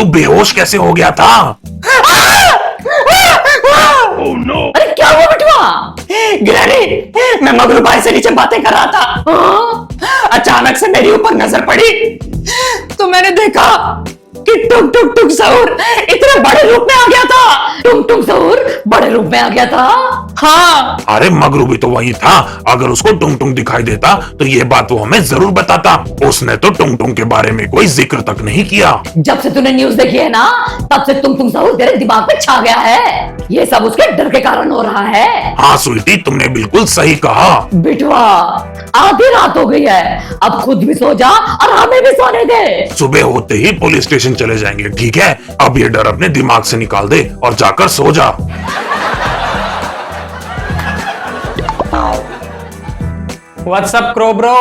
तू बेहोश कैसे हो गया था? अरे क्या हुआ बिटवा? ग्रैनी, मैं मगरू भाई से नीचे बातें कर रहा था। हाँ? अचानक से मेरी ऊपर नजर पड़ी तो मैंने देखा कि टुक टुक टुक सहूर इतने बड़े रूप में आ गया था। टुंग टुंग सहूर बड़े रूप में आ गया था। हाँ, अरे मगरू भी तो वही था। अगर उसको टुंग टुंग दिखाई देता तो ये बात वो हमें जरूर बताता। उसने तो टुंग टुंग के बारे में कोई जिक्र तक नहीं किया। जब से तूने न्यूज देखी है ना, तब से टुंग टुंग सहूर तेरे दिमाग पे छा गया है। ये सब उसके डर के कारण हो रहा है। हाँ स्वीटी, तुमने बिल्कुल सही कहा। बिटवा, आधी रात हो गई है, अब खुद भी सो जा और हमें भी सोने दे। सुबह होते ही पुलिस स्टेशन चले जाएंगे, ठीक है? अब ये डर अपने दिमाग से निकाल दे और जाकर सो जा। What's up crow bro?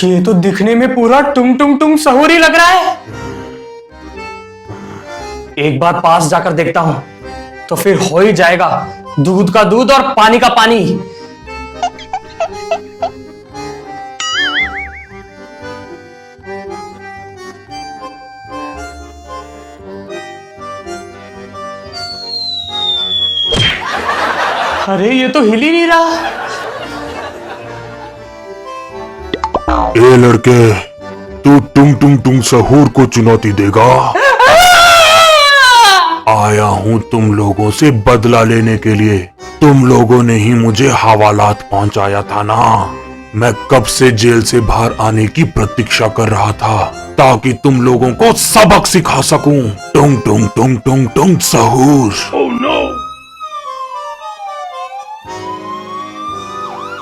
ये तो दिखने में पूरा टुंग टुंग टुंग सहूर ही लग रहा है। एक बार पास जाकर देखता हूं तो फिर हो ही जाएगा दूध का दूध और पानी का पानी। अरे ये तो हिल ही नहीं रहा। ए लड़के, तू टुंग टुंग टुंग सहूर को चुनौती देगा? आया हूं तुम लोगों से बदला लेने के लिए। तुम लोगों ने ही मुझे हवालात पहुंचाया था ना। मैं कब से जेल से बाहर आने की प्रतीक्षा कर रहा था ताकि तुम लोगों को सबक सिखा सकूं। टुंग टुंग टुंग टुंग टुंग सहूर।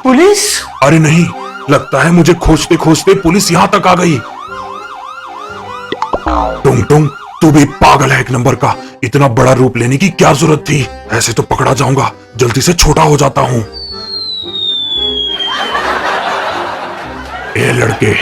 पुलिस? अरे नहीं, लगता है मुझे खोजते खोजते पुलिस यहाँ तक आ गई। टुंग टुंग, तू भी पागल है एक नंबर का। इतना बड़ा रूप लेने की क्या जरूरत थी? ऐसे तो पकड़ा जाऊंगा। जल्दी से छोटा हो जाता हूँ। ए लड़के,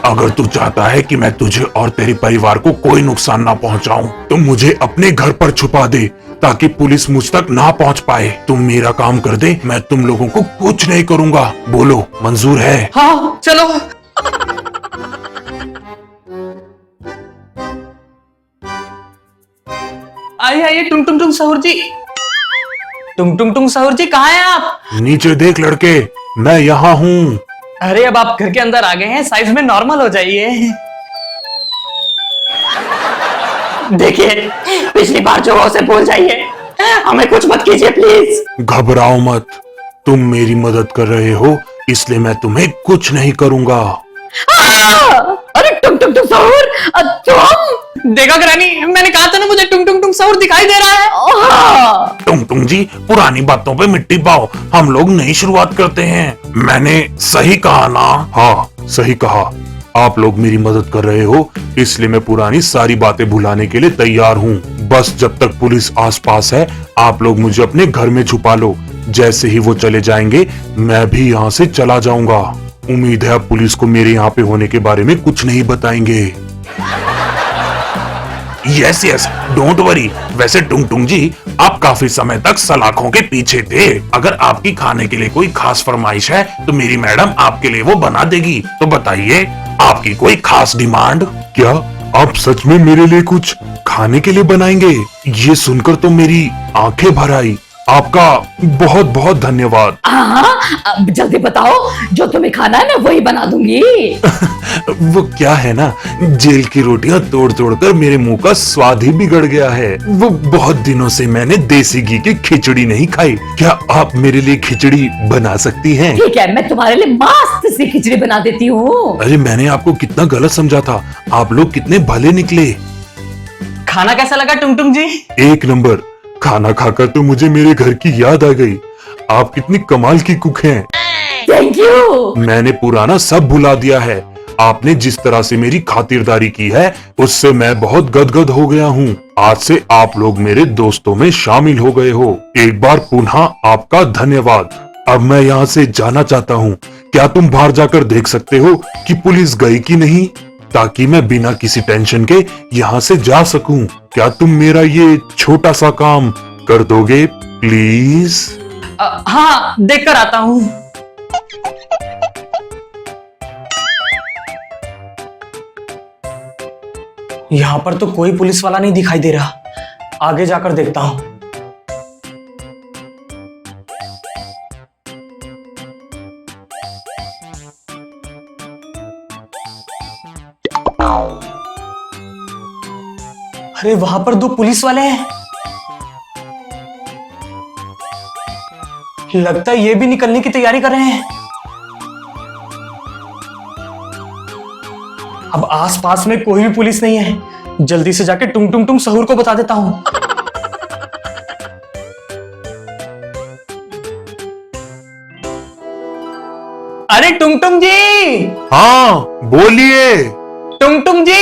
अगर तू चाहता है कि मैं तुझे और तेरे परिवार को कोई नुकसान ना पहुंचाऊं, तो मुझे अपने घर पर छुपा दे ताकि पुलिस मुझ तक ना पहुंच पाए। तुम मेरा काम कर दे, मैं तुम लोगों को कुछ नहीं करूंगा। बोलो, मंजूर है? हाँ चलो। आइए आइए टुंग टुंग टुंग सहूर जी। टुंग टुंग टुंग सहूर जी, कहाँ हैं आप? नीचे देख लड़के, मैं यहाँ हूँ। अरे अब आप घर के अंदर आ गए हैं, साइज में नॉर्मल हो जाइए। देखिए, पिछली बार जो हो से भूल जाइए, हमें कुछ मत कीजिए प्लीज। घबराओ मत, तुम मेरी मदद कर रहे हो इसलिए मैं तुम्हें कुछ नहीं करूंगा। अरे टुंग टुंग टुंग सहूर, तुम? देखा ग्रैनी, मैंने कहा था ना मुझे टुंग टुंग टुंग सहूर दिखाई दे रहा है। टुंग टुंग जी, पुरानी बातों पे मिट्टी पाओ। हम लोग नई शुरुआत करते हैं। मैंने सही कहा ना? हाँ, सही कहा। आप लोग मेरी मदद कर रहे हो इसलिए मैं पुरानी सारी बातें भुलाने के लिए तैयार हूँ। बस जब तक पुलिस आसपास है, आप लोग मुझे अपने घर में छुपा लो। जैसे ही वो चले जाएंगे, मैं भी यहाँ से चला जाऊंगा। उम्मीद है अब पुलिस को मेरे यहाँ पे होने के बारे में कुछ नहीं बताएंगे। Yes yes, don't worry. वैसे टुंग टुंग जी, आप काफी समय तक सलाखों के पीछे थे। अगर आपकी खाने के लिए कोई खास फरमाइश है तो मेरी मैडम आपके लिए वो बना देगी। तो बताइए, आपकी कोई खास डिमांड? क्या आप सच में मेरे लिए कुछ खाने के लिए बनाएंगे? ये सुनकर तो मेरी आंखें भर आई। आपका बहुत बहुत धन्यवाद। हाँ, अब जल्दी बताओ, जो तुम्हें खाना है मैं वही बना दूंगी। वो क्या है ना, जेल की रोटियां तोड़ तोड़ कर मेरे मुंह का स्वाद ही बिगड़ गया है। वो बहुत दिनों से मैंने देसी घी की खिचड़ी नहीं खाई। क्या आप मेरे लिए खिचड़ी बना सकती हैं? ठीक है, मैं तुम्हारे लिए मस्त सी खिचड़ी बना देती हूँ। अरे मैंने आपको कितना गलत समझा था। आप लोग कितने भले निकले। खाना कैसा लगा टुंग टुंग जी? एक नंबर। खाना खाकर तो मुझे मेरे घर की याद आ गई। आप कितनी कमाल की कुक हैं। Thank you. मैंने पुराना सब भुला दिया है। आपने जिस तरह से मेरी खातिरदारी की है, उससे मैं बहुत गदगद हो गया हूँ। आज से आप लोग मेरे दोस्तों में शामिल हो गए हो। एक बार पुनः आपका धन्यवाद। अब मैं यहाँ से जाना चाहता हूँ। क्या तुम बाहर जाकर देख सकते हो कि पुलिस गई कि नहीं, ताकि मैं बिना किसी टेंशन के यहाँ से जा सकूं? क्या तुम मेरा ये छोटा सा काम कर दोगे प्लीज? हाँ, देख कर आता हूं। यहां पर तो कोई पुलिस वाला नहीं दिखाई दे रहा, आगे जाकर देखता हूं। अरे वहां पर 2 पुलिस वाले हैं, लगता है ये भी निकलने की तैयारी कर रहे हैं। अब आसपास में कोई भी पुलिस नहीं है, जल्दी से जाके टुंग टुंग टुंग सहूर को बता देता हूं। अरे टुंग टुंग जी, हाँ बोलिए। टुंग टुंग जी,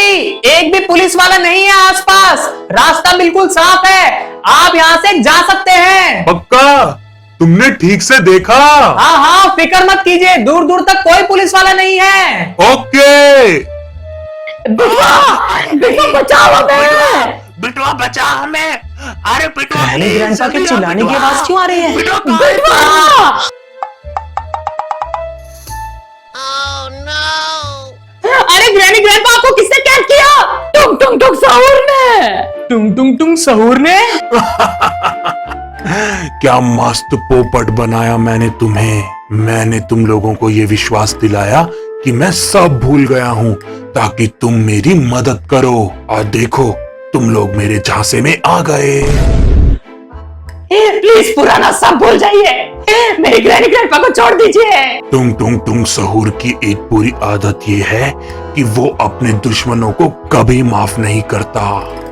एक भी पुलिस वाला नहीं है आसपास, रास्ता बिल्कुल साफ है, आप यहां से जा सकते हैं। पक्का? तुमने ठीक से देखा? हाँ हाँ, फिक्र मत कीजिए, दूर दूर तक कोई पुलिस वाला नहीं है। ओके। बिटवा, बिटवा बचाओ हमें। बिटवा बचा हमें। अरे बिटवा, ग्रैनी ग्रैंडपा के चिल्लाने की आवाज क्यों आ रही है? बिटवा, अरे ग्रैनी ग्रैंडपा, आपको किसने कैद किया? टुंग टुंग टुंग सहूर ने। टुंग टुंग टुंग सहूर ने? क्या मस्त पोपट बनाया मैंने तुम्हें। मैंने तुम लोगों को ये विश्वास दिलाया कि मैं सब भूल गया हूँ ताकि तुम मेरी मदद करो, और देखो तुम लोग मेरे झांसे में आ गए। प्लीज पुराना सब भूल जाइए, मेरी ग्रैनी ग्रैंडपा को छोड़ दीजिए। टुंग टुंग टुंग सहूर की एक बुरी आदत ये है कि वो अपने दुश्मनों को कभी माफ नहीं करता।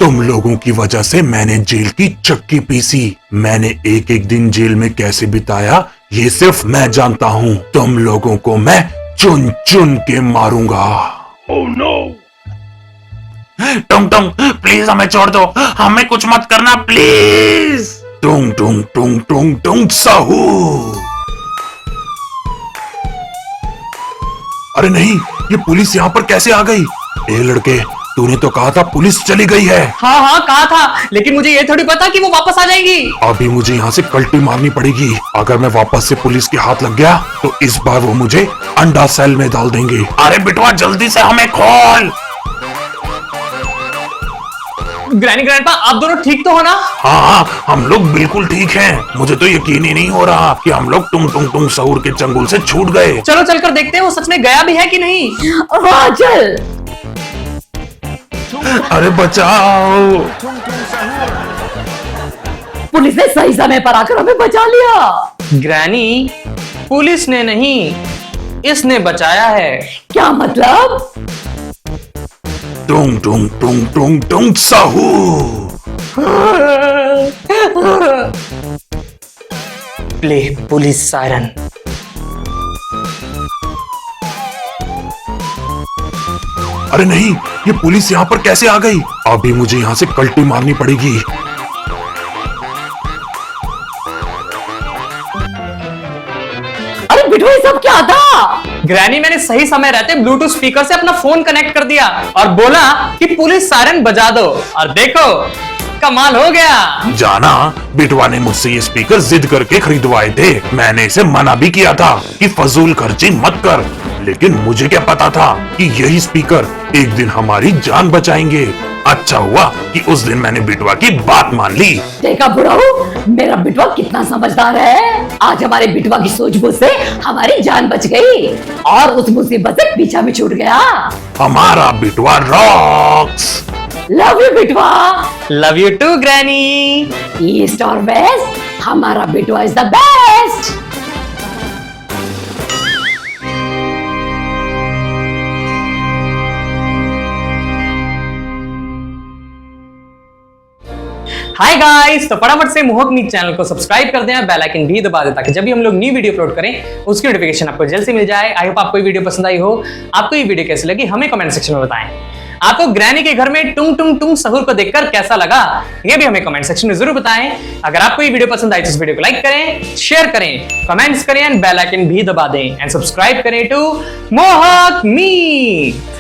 तुम लोगों की वजह से मैंने जेल की चक्की पीसी। मैंने एक एक दिन जेल में कैसे बिताया ये सिर्फ मैं जानता हूँ। तुम लोगों को मैं चुन चुन के मारूंगा। Oh no! Tung Tung please हमें छोड़ दो, हमें कुछ मत करना प्लीज। टुंग टुंग टुंग टुंग टुंग सहूर। अरे नहीं, ये पुलिस यहाँ पर कैसे आ गई? ए लड़के, तूने तो कहा था पुलिस चली गई है। हाँ हाँ कहा था, लेकिन मुझे ये थोड़ी पता कि वो वापस आ जाएगी। अभी मुझे यहाँ से कल्टी मारनी पड़ेगी। अगर मैं वापस से पुलिस के हाथ लग गया तो इस बार वो मुझे अंडा सेल में डाल देंगे। अरे बिटवा जल्दी से हमें खोल। ग्रैनी ग्रैंडपा, आप दोनों ठीक तो हो ना? हाँ, हम लोग बिल्कुल ठीक हैं। मुझे तो यकीन ही नहीं हो रहा कि हम लोग टुंग टुंग टुंग सहूर के चंगुल से छूट गए। चलो चलकर देखते हैं वो सच में गया भी है कि नहीं। हाँ चल। अरे बचाओ। पुलिस ने सही समय पर आकर हमें बचा लिया। ग्रैनी, पुलिस ने नहीं, इसने बचाया है। क्या मतलब? टुंग टुंग टुंग टुंग टुंग सहूर। Play police siren. अरे नहीं, ये पुलिस यहाँ पर कैसे आ गई? अभी मुझे यहाँ से कल्टी मारनी पड़ेगी। अरे बिटवा, ये सब क्या था? ग्रैनी, मैंने सही समय रहते ब्लूटूथ स्पीकर से अपना फोन कनेक्ट कर दिया और बोला कि पुलिस सायरन बजा दो, और देखो कमाल हो गया। जाना, बिटवा ने मुझसे ये स्पीकर जिद करके खरीदवाए थे। मैंने इसे मना भी किया था कि फजूल खर्ची मत कर, लेकिन मुझे क्या पता था कि यही स्पीकर एक दिन हमारी जान बचाएंगे। अच्छा हुआ कि उस दिन मैंने बिटवा की बात मान ली। देखा बुढ़ाऊ, मेरा बिटवा कितना समझदार है। आज हमारे बिटवा की सूझबूझ से हमारी जान बच गई और उस मुसीबत से पीछा भी छूट गया। हमारा बिटवा रॉक्स। लव यू बिटवा। Love you too granny. East और वेस्ट, हमारा बिटवा is the best. Hi guys, तो फटाफट से मोहक मीत चैनल को सब्सक्राइब कर दें और बेल आइकन भी दबा दें ताकि जब भी हम लोग न्यू वीडियो अपलोड करें उसकी नोटिफिकेशन आपको जल्द से मिल जाए। आई होप आपको ये वीडियो पसंद आई हो। आपको ये वीडियो कैसी लगी हमें कमेंट सेक्शन में बताएं। आपको ग्रैनी के घर में टुंग टुंग टुंग सहूर को देखकर कैसा लगा ये भी हमें कमेंट सेक्शन में जरूर बताएं। अगर आपको ये वीडियो पसंद आई तो इस वीडियो को लाइक करें, शेयर करें, कमेंट्स करें एंड बेल आइकन भी दबा दें एंड सब्सक्राइब करें टू मोहक मीत।